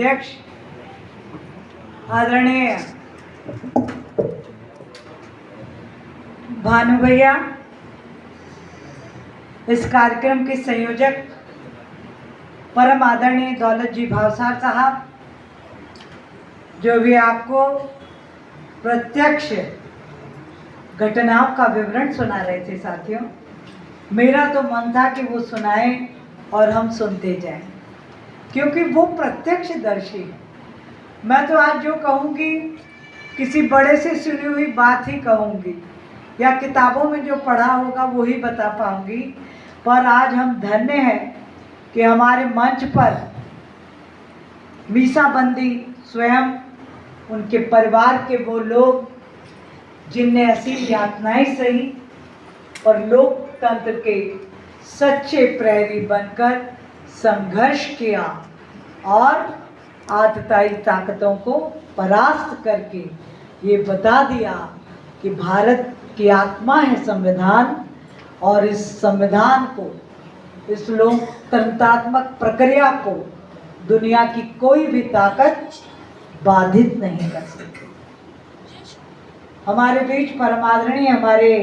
अध्यक्ष आदरणीय भानु भैया, इस कार्यक्रम के संयोजक परम आदरणीय दौलत जी भावसार साहब, जो भी आपको प्रत्यक्ष घटनाओं का विवरण सुना रहे थे। साथियों, मेरा तो मन था कि वो सुनाएं और हम सुनते जाएं, क्योंकि वो प्रत्यक्षदर्शी है। मैं तो आज जो कहूँगी किसी बड़े से सुनी हुई बात ही कहूँगी या किताबों में जो पढ़ा होगा वो ही बता पाऊँगी, पर आज हम धन्य हैं कि हमारे मंच पर मीसाबंदी स्वयं, उनके परिवार के वो लोग जिनने असीम यातनाएं सही और लोकतंत्र के सच्चे प्रहरी बनकर संघर्ष किया और आतताई ताकतों को परास्त करके ये बता दिया कि भारत की आत्मा है संविधान, और इस संविधान को, इस लोकतंत्रात्मक प्रक्रिया को दुनिया की कोई भी ताकत बाधित नहीं कर सकती। हमारे बीच परमादरणीय हमारे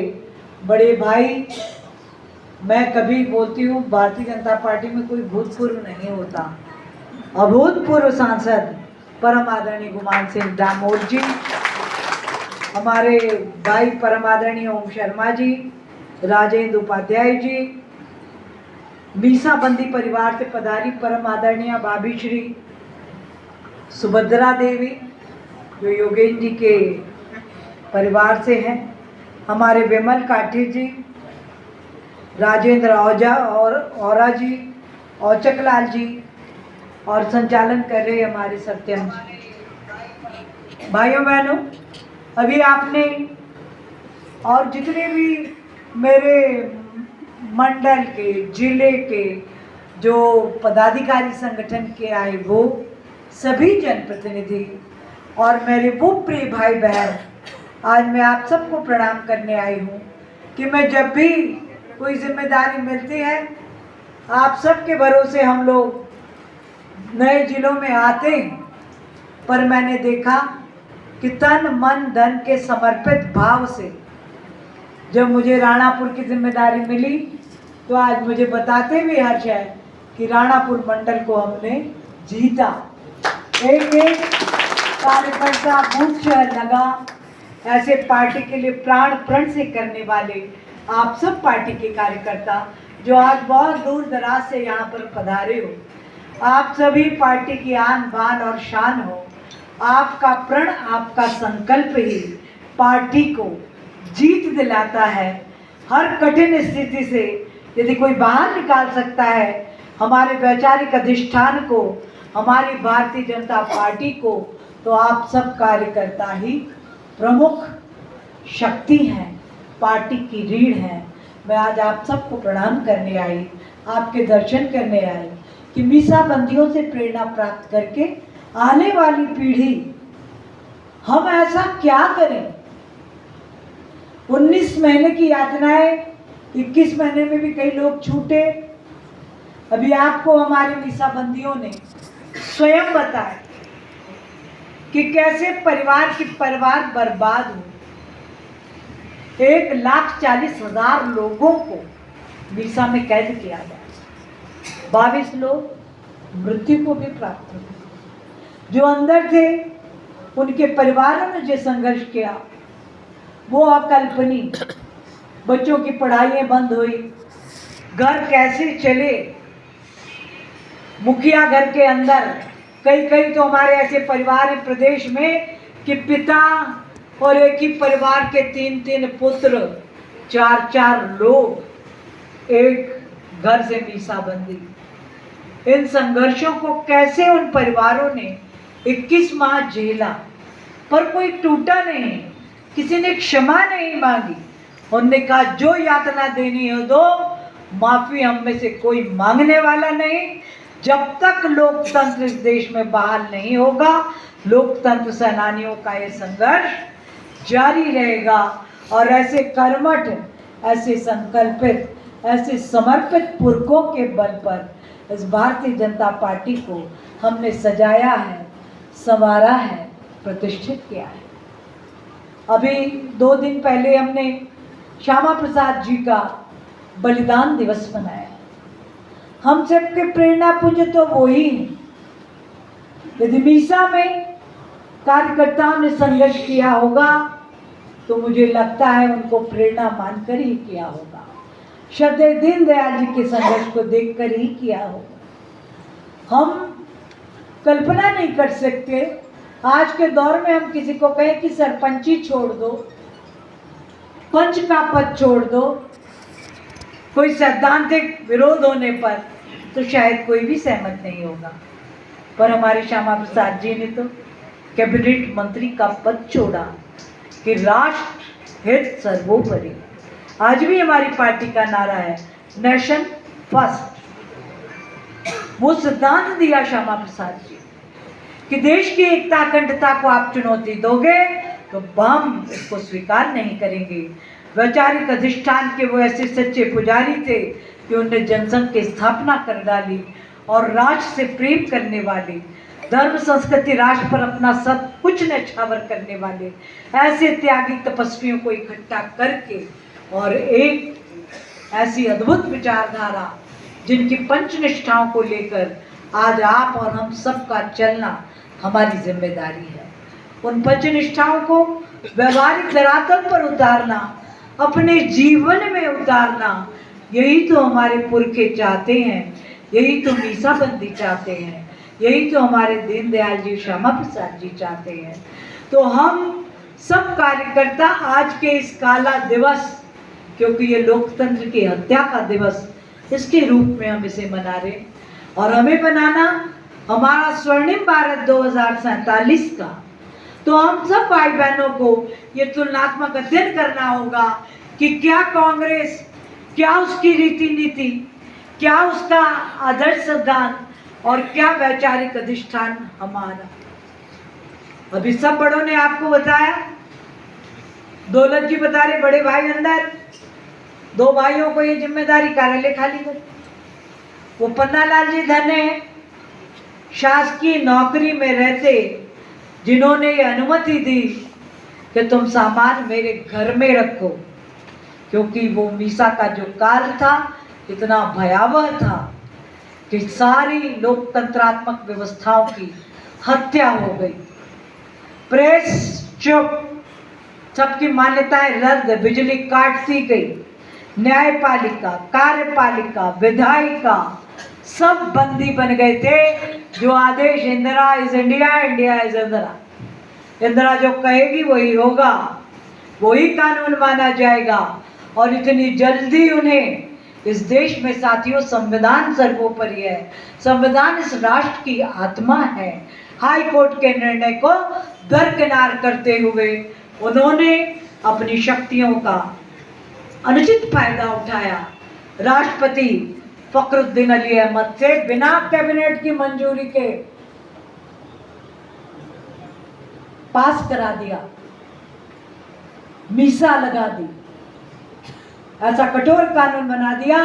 बड़े भाई, मैं कभी बोलती हूँ भारतीय जनता पार्टी में कोई भूतपूर्व नहीं होता, अभूतपूर्व सांसद परम आदरणीय गुमान सिंह डामोर जी, हमारे भाई परम आदरणीय ओम शर्मा जी, राजेंद्र उपाध्याय जी, मीसाबंदी परिवार से पधारी परम आदरणीय भाभी श्री सुभद्रा देवी, जो योगेंद्र जी के परिवार से हैं, हमारे विमल काठी जी, राजेंद्र औरा जी, औचकलाल जी, और संचालन कर रहे हमारे सत्यम जी। भाइयों बहनों, अभी आपने और जितने भी मेरे मंडल के, जिले के जो पदाधिकारी संगठन के आए, वो सभी जनप्रतिनिधि और मेरे वो प्रिय भाई बहन, आज मैं आप सबको प्रणाम करने आई हूँ कि मैं जब भी कोई जिम्मेदारी मिलती है, आप सबके भरोसे हम लोग नए जिलों में आते हैं, पर मैंने देखा कि तन मन धन के समर्पित भाव से जब मुझे राणापुर की जिम्मेदारी मिली, तो आज मुझे बताते भी हर्ष है कि राणापुर मंडल को हमने जीता। एक एक कार्यकर्ता मुख्य लगा, ऐसे पार्टी के लिए प्राण प्रण से करने वाले आप सब पार्टी के कार्यकर्ता जो आज बहुत दूर दराज से यहाँ पर पधारे हो, आप सभी पार्टी की आन बान और शान हो। आपका प्रण, आपका संकल्प ही पार्टी को जीत दिलाता है। हर कठिन स्थिति से यदि कोई बाहर निकाल सकता है हमारे वैचारिक अधिष्ठान को, हमारी भारतीय जनता पार्टी को, तो आप सब कार्यकर्ता ही प्रमुख शक्ति हैं, पार्टी की रीढ़ है। मैं आज आप सबको प्रणाम करने आई, आपके दर्शन करने आई कि मीसाबंदियों से प्रेरणा प्राप्त करके आने वाली पीढ़ी, हम ऐसा क्या करें। 19 महीने की यातनाएं 21 महीने में भी कई लोग छूटे। अभी आपको हमारे मीसाबंदियों ने स्वयं बताया कि कैसे परिवार बर्बाद हुए। 1,40,000 लोगों को मीसा में कैद किया गया, 22 लोग मृत्यु को भी प्राप्त हुए। जो अंदर थे, उनके परिवारों ने जो संघर्ष किया वो अकल्पनीय। बच्चों की पढ़ाइयाँ बंद हुई, घर कैसे चले, मुखिया घर के अंदर कई तो हमारे ऐसे परिवार हैं प्रदेश में कि पिता और एक ही परिवार के 3 पुत्र, 4 लोग एक घर से मीसाबंदी। इन संघर्षों को कैसे उन परिवारों ने 21 माह झेला, पर कोई टूटा नहीं, किसी ने क्षमा नहीं मांगी। उन्होंने कहा जो यातना देनी हो दो, माफी हम में से कोई मांगने वाला नहीं। जब तक लोकतंत्र इस देश में बहाल नहीं होगा, लोकतंत्र सेनानियों का ये संघर्ष जारी रहेगा। और ऐसे कर्मठ, ऐसे संकल्पित, ऐसे समर्पित पुरखों के बल पर इस भारतीय जनता पार्टी को हमने सजाया है, संवारा है, प्रतिष्ठित किया है। अभी 2 दिन पहले हमने श्यामा प्रसाद जी का बलिदान दिवस मनाया। हम सबके प्रेरणा पुंज तो वो ही हैं। यदि मीसा में कार्यकर्ताओं ने संघर्ष किया होगा तो मुझे लगता है उनको प्रेरणा मानकर ही किया होगा, श्रद्धेय दीनदयाल जी के संघर्ष को देखकर ही किया होगा। हम कल्पना नहीं कर सकते आज के दौर में हम किसी को कहें कि सरपंची छोड़ दो, पंच का पद छोड़ दो, कोई सैद्धांतिक विरोध होने पर तो शायद कोई भी सहमत नहीं होगा। पर हमारे श्यामा प्रसाद जी ने तो कैबिनेट मंत्री का पद छोड़ा कि राष्ट्र हित सर्वोपरि। आज भी हमारी पार्टी का नारा है नेशन फर्स्ट। वो सिद्धांत दिया श्यामा प्रसाद जी कि देश की एकता अखंडता को आप चुनौती दोगे तो हम इसको स्वीकार नहीं करेंगे। वैचारिक अधिष्ठान के वो ऐसे सच्चे पुजारी थे कि उन्होंने जनसंघ की स्थापना कर डाली और राष्ट्र से प्रेम करने वाले, धर्म संस्कृति राष्ट्र पर अपना सब कुछ न्यौछावर करने वाले ऐसे त्यागी तपस्वियों को इकट्ठा करके और एक ऐसी अद्भुत विचारधारा जिनकी पंचनिष्ठाओं को लेकर आज आप और हम सबका चलना हमारी जिम्मेदारी है। उन पंचनिष्ठाओं को व्यवहारिक धरातल पर उतारना, अपने जीवन में उतारना, यही तो हमारे पुरखे चाहते हैं, यही तो मीसाबंदी चाहते हैं, यही तो हमारे दीनदयाल जी, श्यामा प्रसाद जी चाहते हैं। तो हम सब कार्यकर्ता आज के इस काला दिवस, क्योंकि ये लोकतंत्र की हत्या का दिवस, इसके रूप में हम इसे मना रहे हैं। और हमें बनाना हमारा स्वर्णिम भारत 2047 का, तो हम सब भाई बहनों को ये तुलनात्मक अध्ययन करना होगा कि क्या कांग्रेस, क्या उसकी रीति नीति, क्या उसका आदर्श सिद्धांत और क्या वैचारिक अधिष्ठान हमारा। अभी सब बड़ों ने आपको बताया, दौलत जी बता रहे बड़े भाई अंदर, 2 भाइयों को ये जिम्मेदारी कार्यालय खाली कर। वो पन्नालाल जी धन्य है, शासकीय नौकरी में रहते जिन्होंने ये अनुमति दी कि तुम सामान मेरे घर में रखो, क्योंकि वो मीसा का जो काल था इतना भयावह था कि सारी लोकतंत्रात्मक व्यवस्थाओं की हत्या हो गई। प्रेस चुप, सबकी मान्यताएं रद्द, बिजली काट दी गई, न्यायपालिका, कार्यपालिका, विधायिका सब बंदी बन गए थे। जो आदेश Indira is India, India is Indira, Indira जो कहेगी वही होगा, वही कानून माना जाएगा। और इतनी जल्दी उन्हें इस देश में साथियों संविधान सर्वोपरि है, संविधान इस राष्ट्र की आत्मा है। हाई कोर्ट के निर्णय को दरकिनार करते हुए उन्होंने अपनी शक्तियों का अनुचित फायदा उठाया। राष्ट्रपति फखरुद्दीन अली अहमद से बिना कैबिनेट की मंजूरी के पास करा दिया, मीसा लगा दी, ऐसा कठोर कानून बना दिया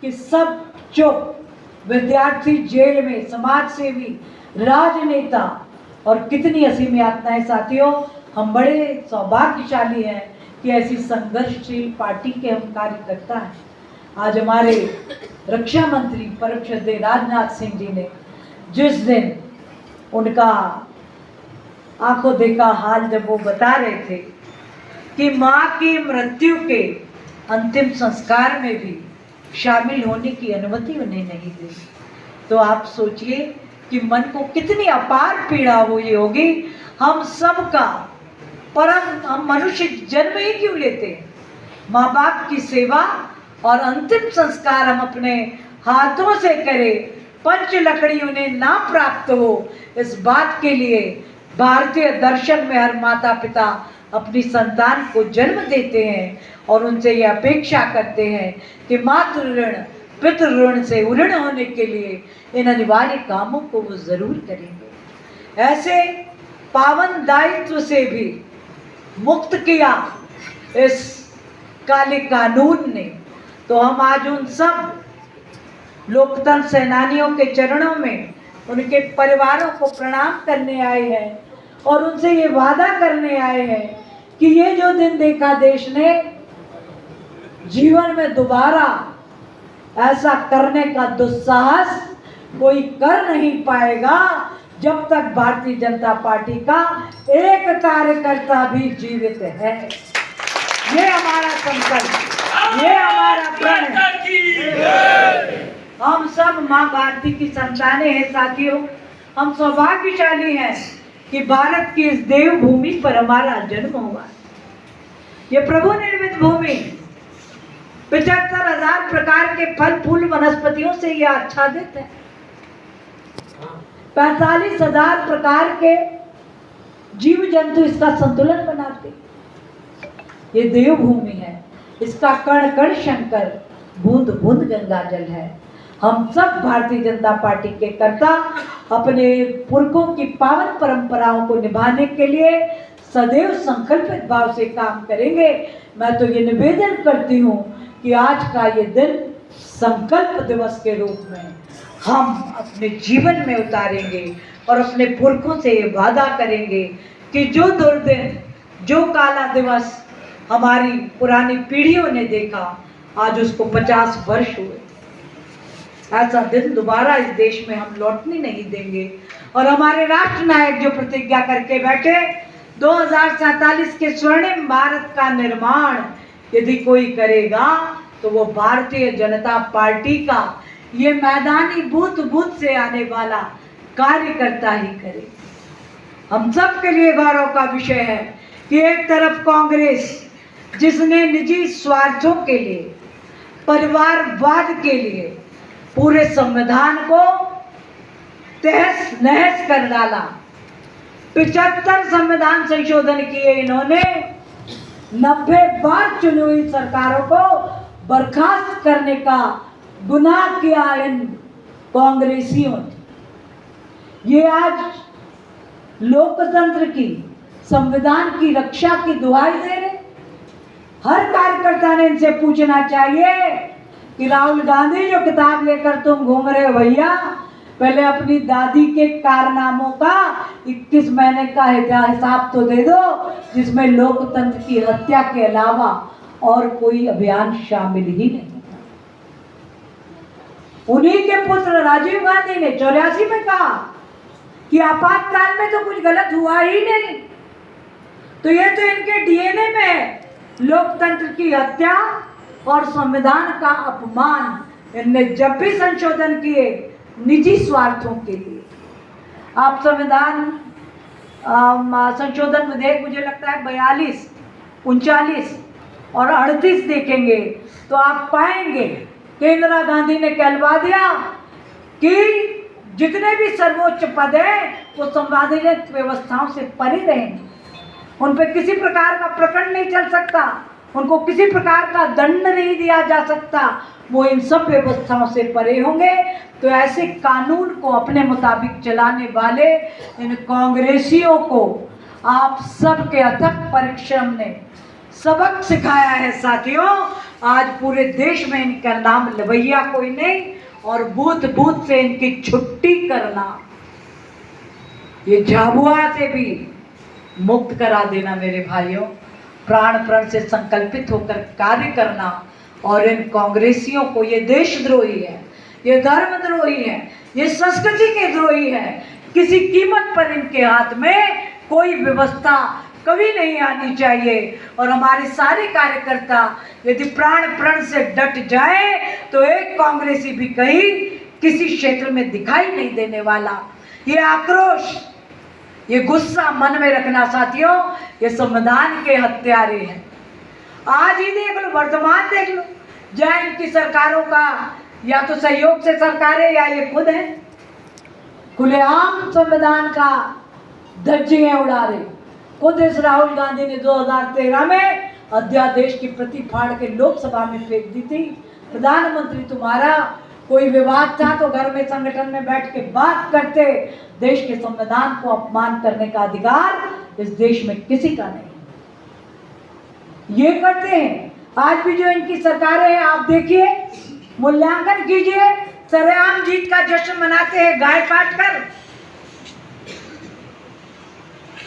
कि सब चुप, विद्यार्थी जेल में, समाज सेवी, राजनेता, और कितनी असीम यातनाएं। साथियों, हम बड़े सौभाग्यशाली हैं कि ऐसी संघर्षशील पार्टी के हम कार्यकर्ता हैं। आज हमारे रक्षा मंत्री परम श्रद्धेय राजनाथ सिंह जी ने जिस दिन उनका आंखों देखा हाल जब वो बता रहे थे कि माँ की मृत्यु के अंतिम संस्कार में भी शामिल होने की अनुमति उन्हें नहीं दी, तो आप सोचिए कि मन को कितनी अपार पीड़ा हुई होगी। हम सब का परम, हम मनुष्य जन्म ही क्यों लेते हैं? माँ बाप की सेवा और अंतिम संस्कार हम अपने हाथों से करें, पंच लकड़ी उन्हें ना प्राप्त हो, इस बात के लिए भारतीय दर्शन में हर माता पिता अपनी संतान को जन्म देते हैं और उनसे ये अपेक्षा करते हैं कि मातृ ऋण पितृ ऋण से उऋण होने के लिए इन अनिवार्य कामों को वो जरूर करेंगे। ऐसे पावन दायित्व से भी मुक्त किया इस काले कानून ने, तो हम आज उन सब लोकतंत्र सेनानियों के चरणों में उनके परिवारों को प्रणाम करने आए हैं और उनसे ये वादा करने आए हैं कि ये जो दिन देखा देश ने, जीवन में दोबारा ऐसा करने का दुस्साहस कोई कर नहीं पाएगा जब तक भारतीय जनता पार्टी का एक कार्यकर्ता भी जीवित है। ये हमारा संकल्प, ये हमारा प्रण है। हम सब माँ भारती की संतानें हैं साथियों। हम सौभाग्यशाली हैं कि भारत की इस देवभूमि पर हमारा जन्म हुआ। ये प्रभु निर्मित भूमि 75,000 प्रकार के फल फूल वनस्पतियों से यह आच्छादित है। 45,000 प्रकार के जीव जंतु इसका संतुलन बनाते। ये देवभूमि है, इसका कण कण शंकर, बूंद बूंद गंगा जल है। हम सब भारतीय जनता पार्टी के कर्ता अपने पुरखों की पावन परंपराओं को निभाने के लिए सदैव संकल्पित भाव से काम करेंगे। मैं तो ये निवेदन करती हूँ कि आज का ये दिन संकल्प दिवस के रूप में हम अपने जीवन में उतारेंगे और अपने पुरखों से ये वादा करेंगे कि जो दुर्दिन, जो काला दिवस हमारी पुरानी पीढ़ियों ने देखा, आज उसको 50 वर्ष हुए। ऐसा दिन दोबारा इस देश में हम लौटने नहीं देंगे। और हमारे राष्ट्र नायक जो प्रतिज्ञा करके बैठे, 2047 के स्वर्णिम भारत का निर्माण यदि कोई करेगा तो वो भारतीय जनता पार्टी का ये मैदानी बूथ बूथ से आने वाला कार्यकर्ता ही करे। हम सब के लिए गौरव का विषय है कि एक तरफ कांग्रेस जिसने निजी स्वार्थों के लिए, परिवारवाद के लिए पूरे संविधान को तहस नहस कर डाला। 75 संविधान संशोधन किए इन्होंने, 90 बार चुनी हुई सरकारों को बर्खास्त करने का गुनाह किया इन कांग्रेसियों ने। ये आज लोकतंत्र की, संविधान की रक्षा की दुहाई दे रहे। हर कार्यकर्ता ने इनसे पूछना चाहिए कि राहुल गांधी जो किताब लेकर तुम घूम रहे हो भैया, पहले अपनी दादी के कारनामों का 21 महीने का हिसाब तो दे दो जिसमें लोकतंत्र की हत्या के अलावा और कोई अभियान शामिल ही नहीं। उन्हीं के पुत्र राजीव गांधी ने 84 में कहा कि आपातकाल में तो कुछ गलत हुआ ही नहीं। तो ये तो इनके डीएनए में है, लोकतंत्र की हत्या और संविधान का अपमान। इनने जब भी संशोधन किए निजी स्वार्थों के लिए। आप संविधान संशोधन विधेयक मुझे लगता है 42, 39 और 38 देखेंगे तो आप पाएंगे कि इंदिरा गांधी ने कहलवा दिया कि जितने भी सर्वोच्च पद हैं वो संवैधानिक व्यवस्थाओं से परे रहेंगे। उन पर किसी प्रकार का प्रकरण नहीं चल सकता, उनको किसी प्रकार का दंड नहीं दिया जा सकता, वो इन सब व्यवस्थाओं से परे होंगे। तो ऐसे कानून को अपने मुताबिक चलाने वाले इन कांग्रेसियों को आप सब के अथक परिश्रम ने सबक सिखाया है साथियों। आज पूरे देश में इनका नाम लवैया कोई नहीं और बूथ बूथ से इनकी छुट्टी करना, ये झाबुआ से भी मुक्त करा देना मेरे भाइयों। प्राण प्रण से संकल्पित होकर कार्य करना और इन कांग्रेसियों को, ये देशद्रोही है, ये धर्मद्रोही है, ये संस्कृति के द्रोही है, किसी कीमत पर इनके हाथ में कोई व्यवस्था कभी नहीं आनी चाहिए। और हमारे सारे कार्यकर्ता यदि प्राण प्रण से डट जाए तो एक कांग्रेसी भी कहीं किसी क्षेत्र में दिखाई नहीं देने वाला। ये आक्रोश, ये गुस्सा मन में रखना साथियों, ये संविधान के हत्यारे हैं। आज ही देख लो, वर्तमान देख लो, जहाँ इनकी सरकारों का या तो सहयोग से सरकारें या ये खुद हैं, खुलेआम संविधान का धज्जियां उड़ा रहे। खुद इस राहुल गांधी ने 2013 में अध्यादेश की प्रति फाड़ के लोकसभा में फेंक दी थी। प्रधानमंत्री तुम्हारा कोई विवाद था तो घर में संगठन में बैठ के बात करते। देश के संविधान को अपमान करने का अधिकार इस देश में किसी का नहीं, ये करते हैं। आज भी जो इनकी सरकारें हैं आप देखिए, मूल्यांकन कीजिए, सरेआम जीत का जश्न मनाते हैं गाय काट कर।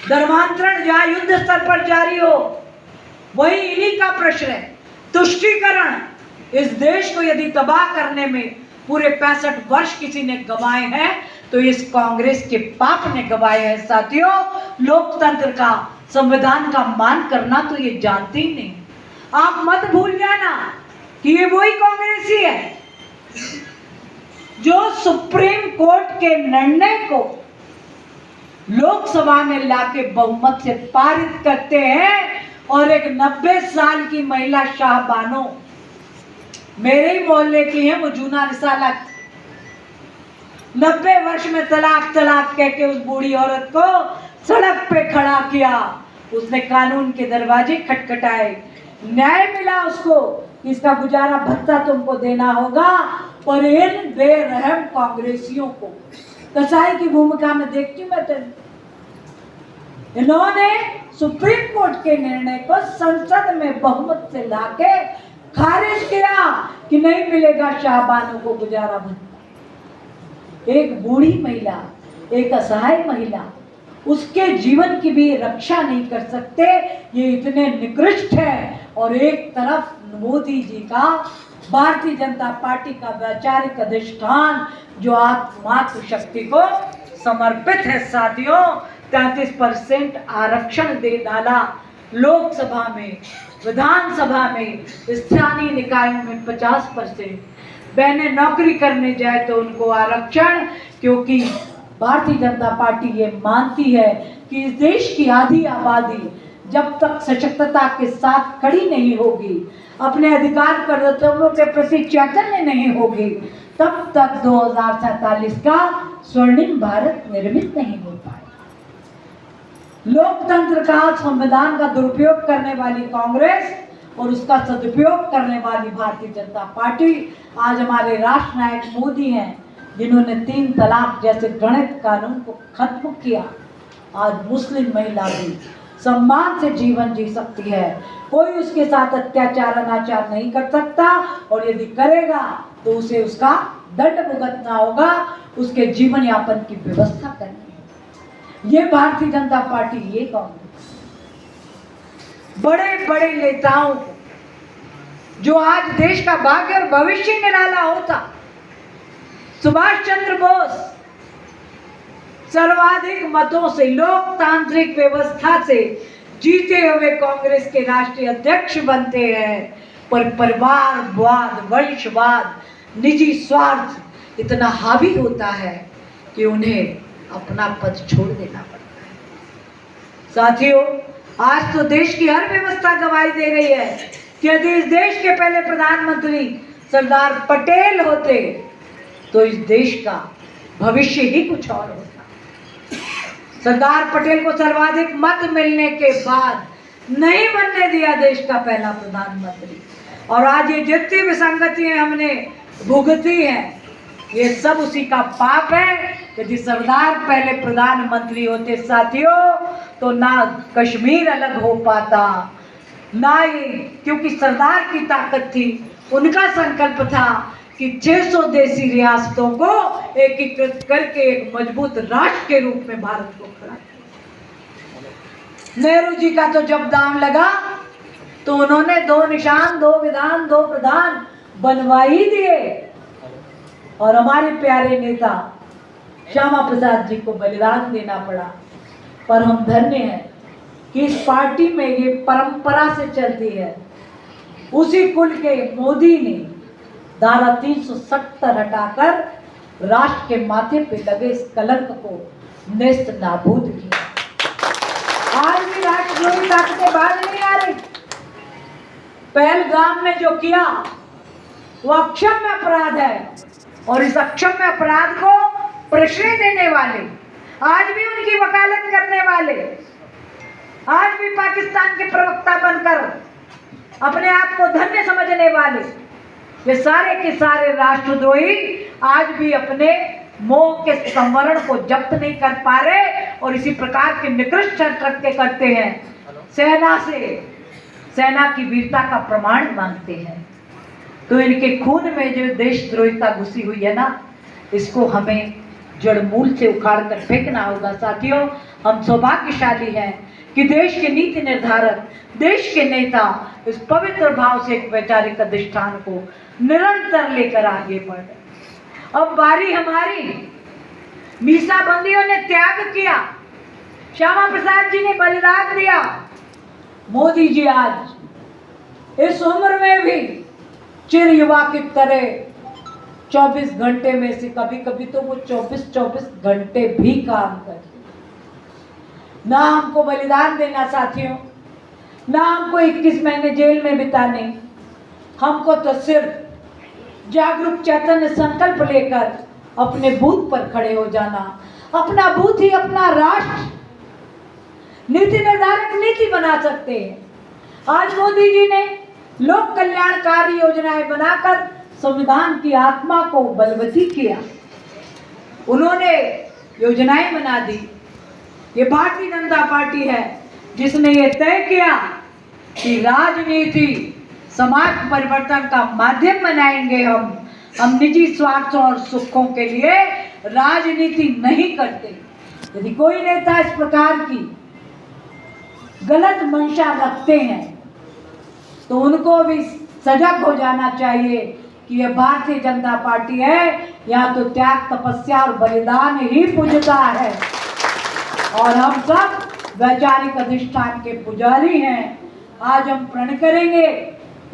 धर्मांतरण जहां युद्ध स्तर पर जारी हो, वही इन्हीं का प्रश्न है। तुष्टीकरण, इस देश को यदि तबाह करने में पूरे 65 वर्ष किसी ने गंवाए हैं तो इस कांग्रेस के पाप ने गंवाए हैं। साथियों, लोकतंत्र का, संविधान का मान करना तो ये जानते ही नहीं। आप मत भूल जाना कि ये वही कांग्रेस ही है जो सुप्रीम कोर्ट के निर्णय को लोकसभा में लाके बहुमत से पारित करते हैं और एक 90 साल की महिला शाहबानो, मेरे ही मोहल्ले की है, वो जूना रिसाला, 90 वर्ष में तलाक तलाक कह के उस बूढ़ी औरत को सड़क पे खड़ा किया। उसने कानून के दरवाजे खटखटाए, न्याय मिला उसको, इसका गुजारा भत्ता तुमको देना होगा। पर इन बेरहम कांग्रेसियों को कसाई की भूमिका में देखती मैं तो, इन्होंने सुप्रीम कोर्ट के निर्णय को संसद में बहुमत से लाके खारिज किया कि नहीं मिलेगा शाहबानों को गुजारा भत्ता। एक बूढ़ी महिला, एक असहाय महिला, उसके जीवन की भी रक्षा नहीं कर सकते, ये इतने निकृष्ट है। और एक तरफ मोदी जी का, भारतीय जनता पार्टी का वैचारिक अधिष्ठान जो मातृ शक्ति को समर्पित है। साथियों, 33% आरक्षण दे डाला लोकसभा में, विधानसभा में, स्थानीय निकायों में 50%। बहनें नौकरी करने जाए तो उनको आरक्षण, क्योंकि भारतीय जनता पार्टी ये मानती है कि इस देश की आधी आबादी जब तक सशक्तता के साथ खड़ी नहीं होगी, अपने अधिकार कर्तव्यों के प्रति चैतन्य नहीं होगी, तब तक 2047 का स्वर्णिम भारत निर्मित नहीं हो पाएगा। लोकतंत्र का, संविधान का दुरुपयोग करने वाली कांग्रेस और उसका सदुपयोग करने वाली भारतीय जनता पार्टी, आज हमारे राष्ट्र नायक मोदी हैं जिन्होंने 3 तलाक जैसे घृणित कानून को खत्म किया। आज मुस्लिम महिला भी सम्मान से जीवन जी सकती है, कोई उसके साथ अत्याचार अनाचार नहीं कर सकता, और यदि करेगा तो उसे उसका दंड भुगतना होगा, उसके जीवन यापन की व्यवस्था करनी है। ये भारतीय जनता पार्टी, ये कांग्रेस, बड़े बड़े नेताओं को, जो आज देश का भाग्य और भविष्य निराला होता, सुभाष चंद्र बोस सर्वाधिक मतों से, लोकतांत्रिक व्यवस्था से जीते हुए कांग्रेस के राष्ट्रीय अध्यक्ष बनते हैं, पर परिवारवाद, वंशवाद, निजी स्वार्थ इतना हावी होता है कि उन्हें अपना पद छोड़ देना पड़ता है। साथियों, आज तो देश की हर व्यवस्था गवाही दे रही है कि यदि इस देश के पहले प्रधानमंत्री सरदार पटेल होते तो इस देश का भविष्य ही कुछ और होता। सरदार पटेल को सर्वाधिक मत मिलने के बाद नहीं बनने दिया देश का पहला प्रधानमंत्री, और आज ये जितनी विसंगतियां हमने भुगती हैं, ये सब उसी का पाप है। यदि सरदार पहले प्रधानमंत्री होते साथियों, तो ना कश्मीर अलग हो पाता, ना ये, क्योंकि सरदार की ताकत थी, उनका संकल्प था कि 600 देसी रियासतों को एकीकृत करके एक मजबूत राष्ट्र के रूप में भारत को खड़ा किया। नेहरू जी का तो जब दाम लगा तो उन्होंने 2 निशान, 2 विधान, 2 प्रधान बनवा ही दिए, और हमारे प्यारे नेता श्यामा प्रसाद जी को बलिदान देना पड़ा। पर हम धन्य हैं कि इस पार्टी में ये परंपरा से चलती है। उसी कुल के मोदी ने धारा 370 हटाकर राष्ट्र के माथे पे लगे इस कलंक को नेस्त नाबूद किया। आज भी राष्ट्रद्रोही ताकतें बाहर नहीं आ रही। पहलगाम में जो किया वो अक्षम्य अपराध है, और इस अक्षम्य अपराध को प्रश्रय देने वाले, आज भी उनकी वकालत करने वाले, आज भी पाकिस्तान के प्रवक्ता बनकर अपने आप को धन्य समझने वाले, ये सारे के सारे राष्ट्रद्रोही आज भी अपने मोह के संवरण को जब्त नहीं कर पा रहे, और इसी प्रकार के निकृष्ट कृत्य करते हैं। सेना से, सेना की वीरता का प्रमाण मांगते हैं। तो इनके खून में जो देशद्रोहिता घुसी हुई है ना, इसको हमें जड़ मूल से उखाड़ कर फेंकना होगा। साथियों, हम सौभाग्यशाली हैं कि देश के नीति निर्धारक, देश के नेता इस पवित्र भाव से एक वैचारिक अधिष्ठान को निरंतर लेकर आगे बढ़ रहे। अब बारी हमारी। मीसाबंदियों ने त्याग किया, श्यामा प्रसाद जी ने बलिदान दिया। मोदी जी आज इस उम्र में भी चिर युवा की तरह 24 घंटे में से कभी कभी तो वो 24 घंटे भी काम करते। ना हमको बलिदान देना साथियों, ना हमको 21 महीने जेल में बिताने, हमको तो सिर्फ जागरूक चैतन्य संकल्प लेकर अपने बूथ पर खड़े हो जाना। अपना बूथ ही अपना राष्ट्र नीति निर्धारक नीति बना सकते हैं। आज मोदी जी ने लोक कल्याणकारी योजनाएं बनाकर संविधान की आत्मा को बलवती किया। उन्होंने योजनाएं बना दी। ये भारतीय जनता पार्टी है जिसने ये तय किया कि राजनीति समाज परिवर्तन का माध्यम बनाएंगे। हम निजी स्वार्थों और सुखों के लिए राजनीति नहीं करते। यदि कोई नेता इस प्रकार की गलत मंशा रखते हैं तो उनको भी सजग हो जाना चाहिए कि यह भारतीय जनता पार्टी है, यहाँ तो त्याग, तपस्या और बलिदान ही पूजता है। और हम सब वैचारिक अधिष्ठान के पुजारी हैं। आज हम प्रण करेंगे,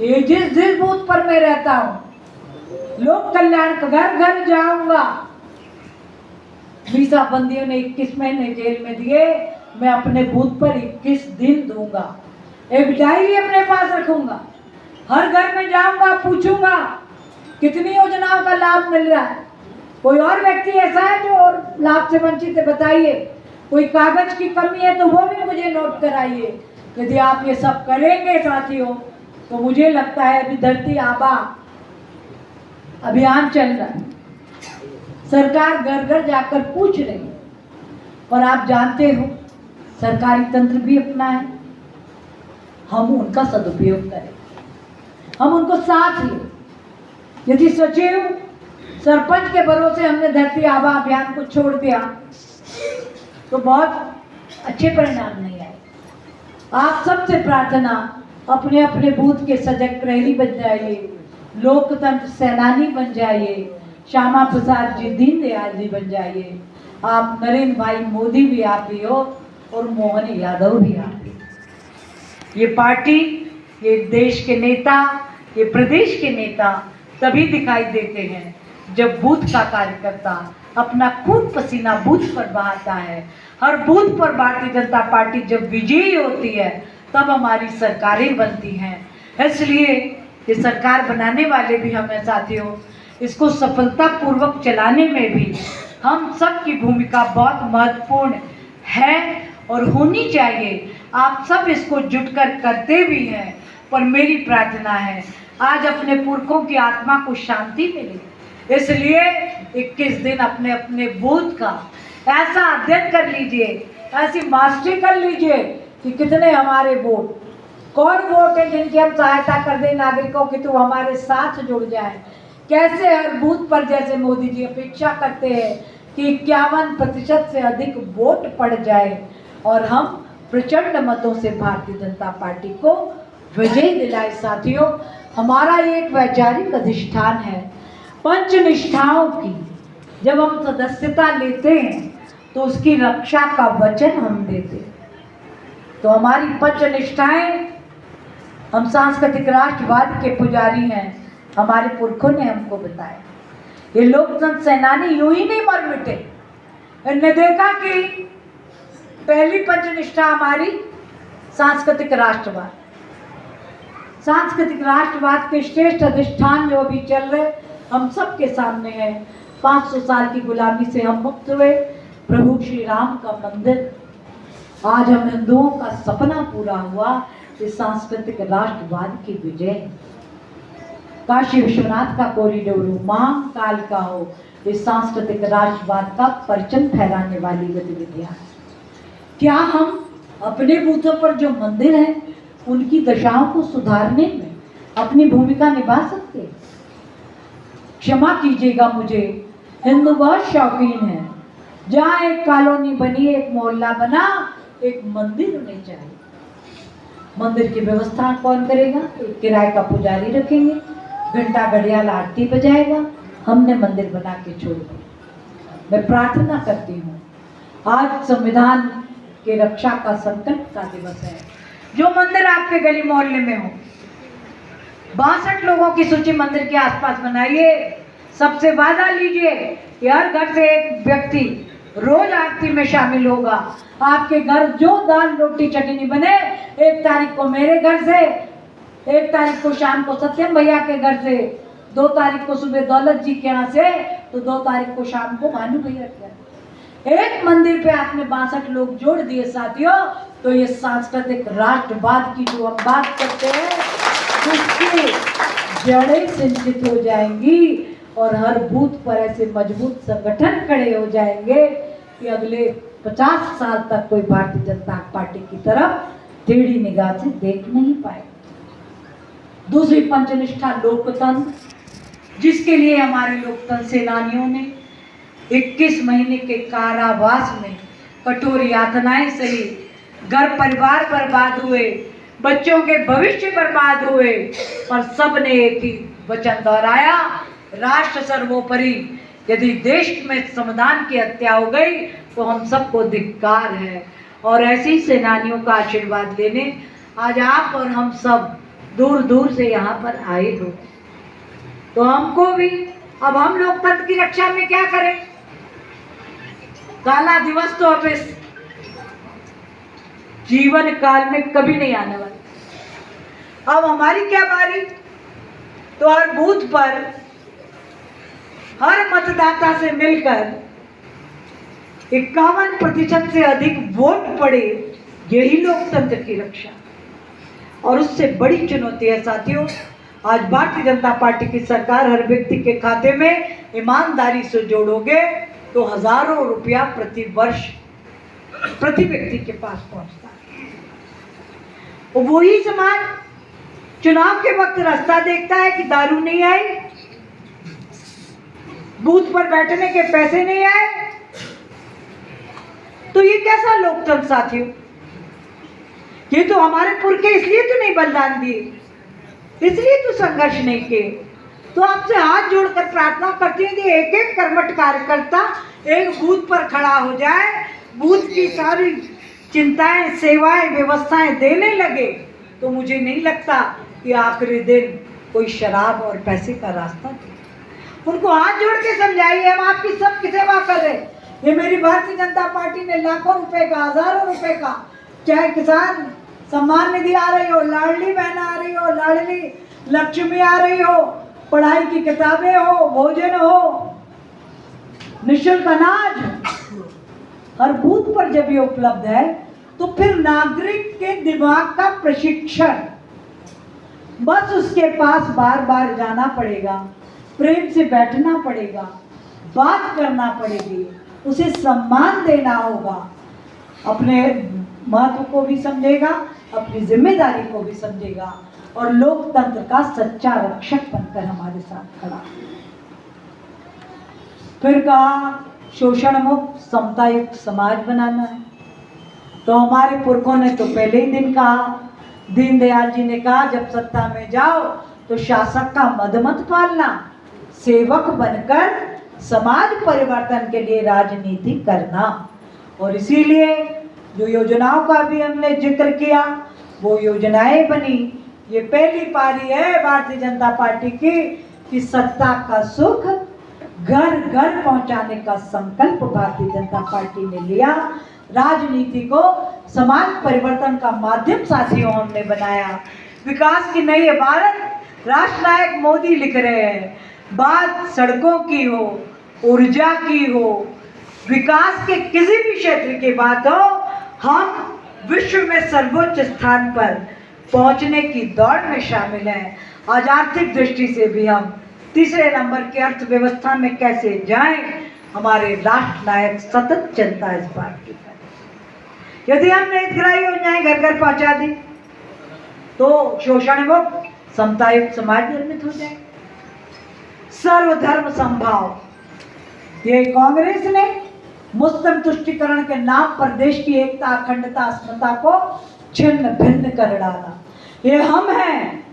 ये जिस बूथ पर मैं रहता हूँ, लोक कल्याण का घर घर जाऊंगा। मीसाबंदियों ने 21 महीने जेल में दिए, मैं अपने बूथ पर 21 दिन दूंगा। एक डायरी अपने पास रखूंगा, हर घर में जाऊंगा, पूछूंगा कितनी योजनाओं का लाभ मिल रहा है। कोई और व्यक्ति ऐसा है जो और लाभ से वंचित है, बताइए। कोई कागज की कमी है तो वो भी मुझे नोट कराइए। यदि आप ये सब करेंगे साथियों, तो मुझे लगता है अभी धरती आबा अभियान चल रहा है, सरकार घर घर जाकर पूछ रही है। और आप जानते हो सरकारी तंत्र भी अपना है, हम उनका सदुपयोग करें, हम उनको साथ लें। यदि सचिव सरपंच के भरोसे हमने धरती आबा अभियान को छोड़ दिया तो बहुत अच्छे परिणाम नहीं आए। आप सबसे प्रार्थना, अपने अपने बूथ के सजग प्रहरी बन जाइए, लोकतंत्र सेनानी बन जाइए, श्यामा प्रसाद जी, दीनदयाल जी बन जाइए। आप नरेंद्र भाई मोदी भी आप ही हो और मोहन यादव भी आप ही। ये पार्टी, ये देश के नेता, ये प्रदेश के नेता तभी दिखाई देते हैं जब बूथ का कार्यकर्ता अपना खून पसीना बूथ पर बहाता है। हर बूथ पर भारतीय जनता पार्टी जब विजयी होती है तब हमारी सरकारें बनती हैं। इसलिए ये सरकार बनाने वाले भी हमें साथियों, इसको सफलतापूर्वक चलाने में भी हम सब की भूमिका बहुत महत्वपूर्ण है और होनी चाहिए। आप सब इसको जुटकर करते भी हैं, पर मेरी प्रार्थना है आज अपने पुरखों की आत्मा को शांति मिले। इसलिए 21 दिन अपने अपने बूथ का ऐसा अध्ययन कर लीजिए, ऐसी मास्टरी कर लीजिए कि कितने हमारे वोट, कौन वोट है जिनकी हम सहायता कर दें नागरिकों की, तो हमारे साथ जुड़ जाए। कैसे हर बूथ पर जैसे मोदी जी अपेक्षा करते हैं कि 51% से अधिक वोट पड़ जाए और हम प्रचंड मतों से भारतीय जनता पार्टी को विजय दिलाए। साथियों, हमारा ये एक वैचारिक अधिष्ठान है। पंच निष्ठाओं की जब हम सदस्यता लेते हैं तो उसकी रक्षा का वचन हम देते हैं। तो हमारी पंच निष्ठाएं, हम सांस्कृतिक राष्ट्रवाद के पुजारी हैं, हमारे पुरखों ने हमको बताया। ये लोकतंत्र सेनानी यूं ही नहीं मर मिटे। इन्होंने देखा कि पहली पंचनिष्ठा हमारी सांस्कृतिक राष्ट्रवाद, सांस्कृतिक राष्ट्रवाद के श्रेष्ठ अधिष्ठान जो अभी चल रहे हम सब के सामने है। 500 साल की गुलामी से हम मुक्त हुए, प्रभु श्री राम का मंदिर, आज हम हिंदुओं का सपना पूरा हुआ। इस सांस्कृतिक राष्ट्रवाद की विजय, काशी विश्वनाथ का कॉरिडोर हो, महाकाल का हो, इस सांस्कृतिक राष्ट्रवाद का परचम फहराने वाली गतिविधियां। क्या हम अपने बूथों पर जो मंदिर हैं उनकी दशाओं को सुधारने में अपनी भूमिका निभा सकते हैं? क्षमा कीजिएगा मुझे, हिंदू बहुत शौकीन है। जहाँ एक कॉलोनी बनी, एक मोहल्ला बना, एक मंदिर होने चाहिए। मंदिर की व्यवस्था कौन करेगा? एक किराए का पुजारी रखेंगे, घंटा घड़ियाल आरती बजाएगा, हमने मंदिर बना के छोड़ दिया। मैं प्रार्थना करती हूँ, आज संविधान के रक्षा का संकल्प का दिवस है। जो मंदिर आपके गली मोहल्ले में हो, 62 लोगों की सूची मंदिर के आसपास बनाइए, सबसे वादा लीजिए कि हर घर से एक व्यक्ति रोज आरती में शामिल होगा। आपके घर जो दाल रोटी चटनी बने, 1 तारीख को मेरे घर से, 1 तारीख को शाम को सत्यम भैया के घर से, 2 तारीख को सुबह दौलत जी के यहाँ से, तो 2 तारीख को शाम को भानु भैया के यहाँ। एक मंदिर पे आपने 62 लोग जोड़ दिए साथियों, तो ये सांस्कृतिक राष्ट्रवाद की जो हम बात करते हैं, उसकी जड़ें सिंचित हो जाएंगी और हर बूथ पर ऐसे मजबूत संगठन खड़े हो जाएंगे कि अगले 50 साल तक कोई भारतीय जनता पार्टी की तरफ टेढ़ी निगाह से देख नहीं पाए। दूसरी पंचनिष्ठा लोकतंत्र, जिसके लिए हमारे लोकतंत्र सेनानियों ने 21 महीने के कारावास में कठोर यातनाएं सही, घर परिवार बर्बाद हुए, बच्चों के भविष्य बर्बाद हुए, पर सबने एक ही वचन दोहराया, राष्ट्र सर्वोपरि। यदि देश में संविधान की हत्या हो गई तो हम सबको धिक्कार है। और ऐसी सेनानियों का आशीर्वाद लेने आज आप और हम सब दूर दूर से यहाँ पर आए हो, तो हमको भी अब हम लोकतंत्र की रक्षा में क्या करें? काला दिवस तो अब इस जीवन काल में कभी नहीं आने वाला। अब हमारी क्या बारी? तो हर बूथ पर हर मतदाता से मिलकर 51% से अधिक वोट पड़े, यही लोकतंत्र की रक्षा। और उससे बड़ी चुनौती है साथियों, आज भारतीय जनता पार्टी की सरकार हर व्यक्ति के खाते में ईमानदारी से जोड़ोगे तो हजारों रुपया प्रति वर्ष प्रति व्यक्ति के पास पहुंचता है। वही समाज चुनाव के वक्त रास्ता देखता है कि दारू नहीं आई, बूथ पर बैठने के पैसे नहीं आए, तो ये कैसा लोकतंत्र साथियों? ये तो हमारे पुरखे इसलिए तो नहीं बलिदान दिए, इसलिए तो संघर्ष नहीं किए। तो आपसे हाथ जोड़कर प्रार्थना करती हूँ कि एक एक कर्मठ कार्यकर्ता एक बूथ पर खड़ा हो जाए, बूथ की सारी चिंताएं, सेवाएं, व्यवस्थाएं देने लगे, तो मुझे नहीं लगता कि आखिरी दिन कोई शराब और पैसे का रास्ता दे। उनको हाथ जोड़ के समझाइए, हम आपकी सबकी सेवा कर रहे हैं। ये मेरी भारतीय जनता पार्टी ने लाखों रुपए का, हजारों रुपए का, चाहे किसान सम्मान निधि आ रही हो, लाडली बहन आ रही हो, लाडली लक्ष्मी आ रही हो, पढ़ाई की किताबें हो, भोजन हो, निःशुल्क अनाज, हर बूथ पर जब ये उपलब्ध है, तो फिर नागरिक के दिमाग का प्रशिक्षण, बस उसके पास बार बार जाना पड़ेगा, प्रेम से बैठना पड़ेगा, बात करना पड़ेगी, उसे सम्मान देना होगा, अपने महत्व को भी समझेगा, अपनी जिम्मेदारी को भी समझेगा और लोकतंत्र का सच्चा रक्षक बनकर हमारे साथ खड़ा। फिर कहा शोषण मुक्त समता युक्त समाज बनाना है, तो हमारे पुरखों ने तो पहले ही दिन कहा, दीनदयाल जी ने कहा जब सत्ता में जाओ तो शासक का मद मत पालना, सेवक बनकर समाज परिवर्तन के लिए राजनीति करना। और इसीलिए जो योजनाओं का भी हमने जिक्र किया, वो योजनाएं बनी। ये पहली पारी है भारतीय जनता पार्टी की कि सत्ता का सुख घर घर पहुंचाने का संकल्प भारतीय जनता पार्टी ने लिया। राजनीति को समाज परिवर्तन का माध्यम साथियों हमने बनाया। विकास की नई इबारत राष्ट्र नायक मोदी लिख रहे हैं। बात सड़कों की हो, ऊर्जा की हो, विकास के किसी भी क्षेत्र की बात हो, हम विश्व में सर्वोच्च स्थान पर पहुंचने की दौड़ में शामिल हैं। आज आर्थिक दृष्टि से भी हम तीसरे नंबर की अर्थव्यवस्था में कैसे जाएं, हमारे राष्ट्र नायक सतत चिंता इस बात की है। यदि हमने हितग्राही योजनाएं घर घर पहुंचा दी तो शोषण मुक्त समता युक्त समाज निर्मित हो जाए। सर्वधर्म संभाव। ये कांग्रेस ने मुस्लिम तुष्टीकरण के नाम पर देश की एकता, अखंडता, अस्मिता को छिन्न भिन्न कर डाला। ये हम हैं।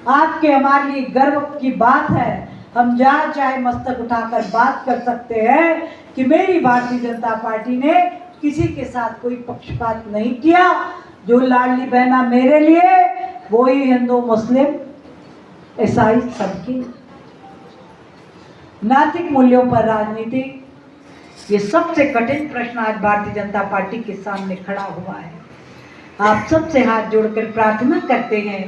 आपके हमारे लिए गर्व की बात है। हम जहाँ चाहे मस्तक उठाकर बात कर सकते हैं कि मेरी भारतीय जनता पार्टी ने किसी के साथ कोई पक्षपात नहीं किया। जो लाडली बहना मेरे लिए, वो ही हिंदू, मुस्लिम, ईसाई सबकी। नैतिक मूल्यों पर राजनीति, ये सबसे कठिन प्रश्न आज भारतीय जनता पार्टी के सामने खड़ा हुआ है। आप सबसे हाथ जोड़कर प्रार्थना करते हैं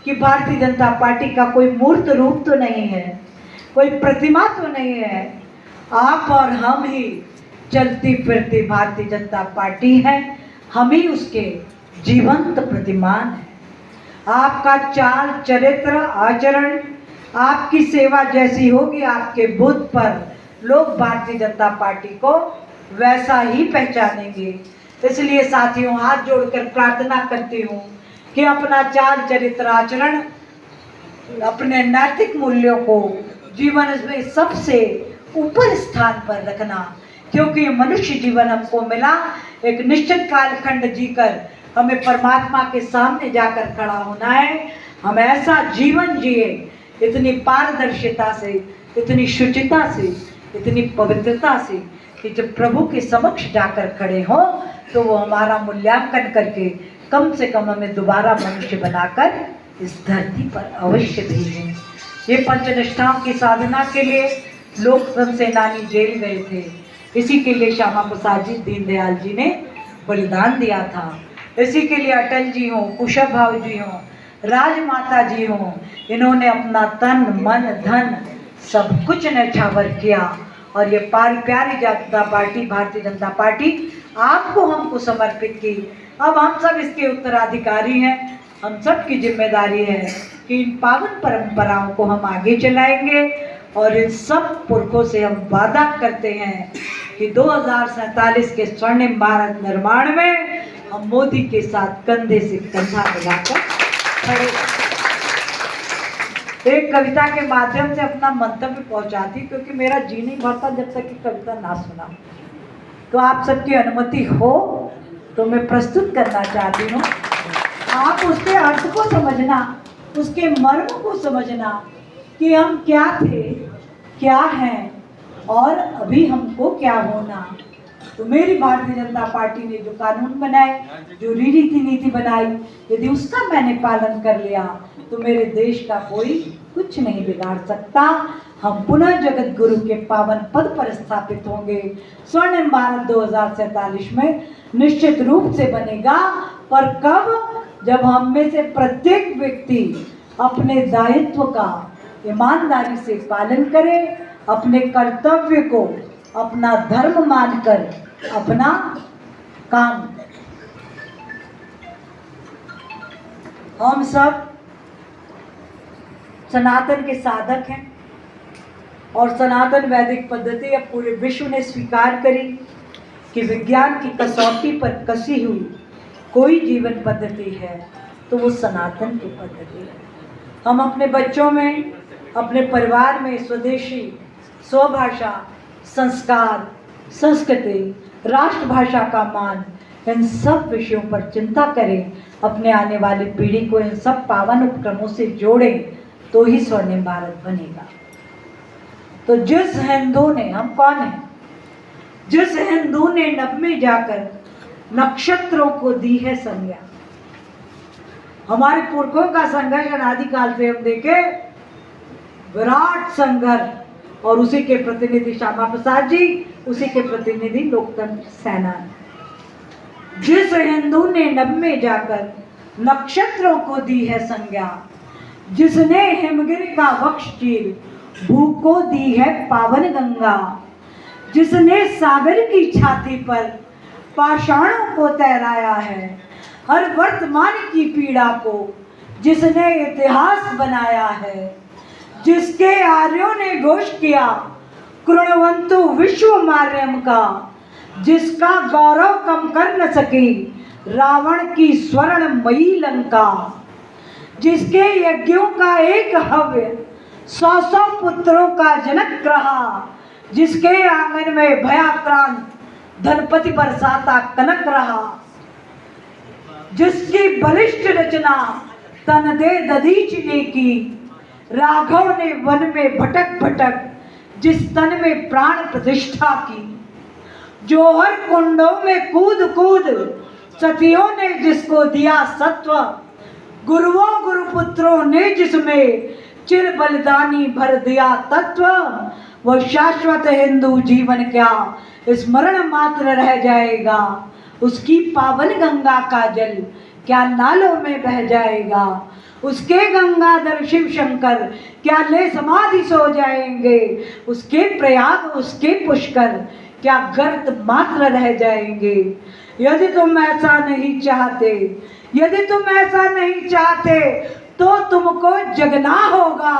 कि भारतीय जनता पार्टी का कोई मूर्त रूप तो नहीं है, कोई प्रतिमा तो नहीं है। आप और हम ही चलती फिरती भारतीय जनता पार्टी है। हम ही उसके जीवंत प्रतिमान हैं। आपका चाल, चरित्र, आचरण, आपकी सेवा जैसी होगी, आपके बुद्ध पर लोग भारतीय जनता पार्टी को वैसा ही पहचानेंगे। इसलिए साथियों, हाथ जोड़कर प्रार्थना करती हूँ कि अपना चाल, चरित्र, आचरण, अपने नैतिक मूल्यों को जीवन में सबसे ऊपर स्थान पर रखना, क्योंकि मनुष्य जीवन हमको मिला एक निश्चित कालखंड जीकर हमें परमात्मा के सामने जाकर खड़ा होना है। हम ऐसा जीवन जिए इतनी पारदर्शिता से, इतनी शुचिता से, इतनी पवित्रता से कि जब प्रभु के समक्ष जाकर खड़े हों तो वो हमारा मूल्यांकन करके कम से कम हमें दोबारा मनुष्य बनाकर इस धरती पर अवश्य भेजें। ये पंचनिष्ठाओं की साधना के लिए लोकतंत्र सेनानी जेल गए थे। इसी के लिए श्यामा प्रसाद जी, दीनदयाल जी ने बलिदान दिया था। इसी के लिए अटल जी हों, कुशाभाऊ जी हों, राजमाता जी हों, इन्होंने अपना तन, मन, धन सब कुछ न्यौछावर किया। और ये प्यारी जनता पार्टी, भारतीय जनता पार्टी आपको हमको समर्पित की। अब हम सब इसके उत्तराधिकारी हैं। हम सब की जिम्मेदारी है कि इन पावन परंपराओं को हम आगे चलाएंगे। और इन सब पुरखों से हम वादा करते हैं कि 2047 के स्वर्णिम भारत निर्माण में हम मोदी के साथ कंधे से कंधा मिलाकर खड़े। एक कविता के माध्यम से अपना मंतव्य पहुंचाती, क्योंकि मेरा जी नहीं भरता जब तक कि कविता ना सुना। तो आप सबकी अनुमति हो तो मैं प्रस्तुत करना चाहती हूँ। आप उसके अर्थ को समझना, उसके मर्म को समझना कि हम क्या थे, क्या हैं और अभी हमको क्या होना। तो मेरी भारतीय जनता पार्टी ने जो कानून बनाए, जो रीति नीति बनाई, यदि उसका मैंने पालन कर लिया तो मेरे देश का कोई कुछ नहीं बिगाड़ सकता। हम पुनः जगत गुरु के पावन पद पर स्थापित होंगे। स्वर्णिम भारत 2047 में निश्चित रूप से बनेगा। पर कब? जब हम में से प्रत्येक व्यक्ति अपने दायित्व का ईमानदारी से पालन करे, अपने कर्तव्य को अपना धर्म मानकर अपना काम। हम सब सनातन के साधक हैं और सनातन वैदिक पद्धति अब पूरे विश्व ने स्वीकार करी कि विज्ञान की कसौटी पर कसी हुई कोई जीवन पद्धति है तो वो सनातन की पद्धति है। हम अपने बच्चों में, अपने परिवार में स्वदेशी, स्वभाषा, संस्कार, संस्कृति, राष्ट्रभाषा का मान, इन सब विषयों पर चिंता करें। अपने आने वाली पीढ़ी को इन सब पावन उपक्रमों से जोड़ें तो ही स्वर्णिम भारत बनेगा। तो जिस हिंदू ने, हम कौन हैं, जिस हिंदू ने नभ में जाकर नक्षत्रों को दी है संज्ञा। हमारे पुरखों का संघर्ष अनादिकाल से हम देखे, विराट संघर्ष, और उसी के प्रतिनिधि श्यामा प्रसाद जी, उसी के प्रतिनिधि लोकतंत्र सेनानी। जिस हिंदू ने नभ में जाकर नक्षत्रों को दी है संज्ञा, जिसने हिमगिर का वक्ष चीर भू को दी है पावन गंगा, जिसने सागर की छाती पर पाषाणों को तैराया है, हर वर्तमान की पीड़ा को जिसने इतिहास बनाया है, जिसके आर्यों ने घोष किया कृणवंतु विश्वमार्यम का, जिसका गौरव कम कर न सकी रावण की स्वर्णमयी लंका, जिसके यज्ञों का एक हव्य 100 पुत्रों का जनक रहा, जिसके आंगन में भयाक्रांत धनपति बरसाता कनक रहा, जिसकी बलिष्ठ रचना तन दे दधीच ने की, राघव ने वन में भटक भटक जिस तन में प्राण प्रतिष्ठा की, जोहर कुंडों में कूद कूद सतियों ने जिसको दिया सत्व, गुरुओं गुरुपुत्रों ने जिसमें चिर बलिदानी भर दिया तत्व, वो शाश्वत हिंदू जीवन क्या स्मरण मात्र रह जाएगा, उसकी पावन गंगा का जल क्या नालों में बह जाएगा, उसके गंगाधर शिव शंकर क्या ले समाधि सो जाएंगे, उसके प्रयाग उसके पुष्कर क्या गर्त मात्र रह जाएंगे। यदि तुम ऐसा नहीं चाहते, यदि तुम ऐसा नहीं चाहते तो तुमको जगना होगा,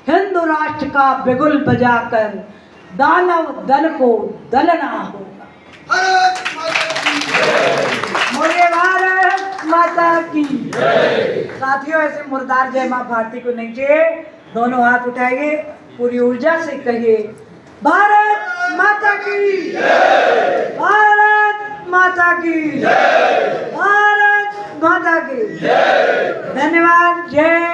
हिंदू राष्ट्र का बिगुल बजाकर दानव दल को दलना होगा। बोलिए भारत माता की। साथियों, ऐसे मुर्दार जय मां भारती को नहीं चाहिए। दोनों हाथ उठाइए, पूरी ऊर्जा से कहिए भारत माता की, भारत माता की, भारत माता की। धन्यवाद। जय